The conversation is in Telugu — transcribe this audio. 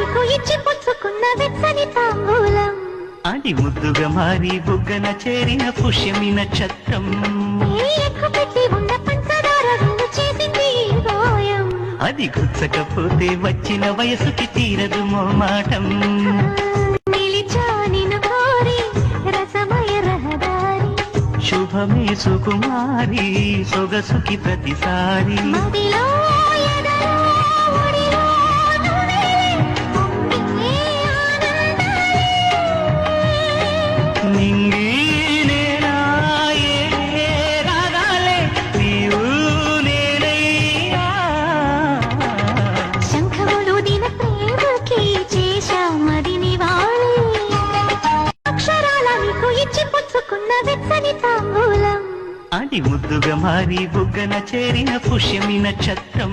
నీకు ఇచ్చి పుచ్చుకున్న వెచ్చని తాంబూలం అది ముద్దుగా మారి బుగ్గన చేరిన పుష్యమి నక్షత్రం ఎక్కుపెట్టి ఉన్న పంచదార విందు చేసింది గాయం అది గుచ్చకపోతే వచ్చిన వయసుకి తీరదు మోమాటం నిలిచా నిన్ను కోరి రసమయ రహదారి శుభమే సుకుమారి సొగసుకి ప్రతిసారి మదిలో ఎదలో ఒడిలో నువ్వే పొంగే ఆనందాలే నింగి నేనా ఏ రాగాలే నీవు నేనయ్యా శంఖములు దిన ప్రేమకి చేశా మదిని వాలి అక్షరాల నీకు ఇచ్చి పుచ్చుకున్న వెచ్చని తాంబూలం అది ముద్దుగా మారి బుగ్గన చేరిన పుష్యమి నక్షత్రం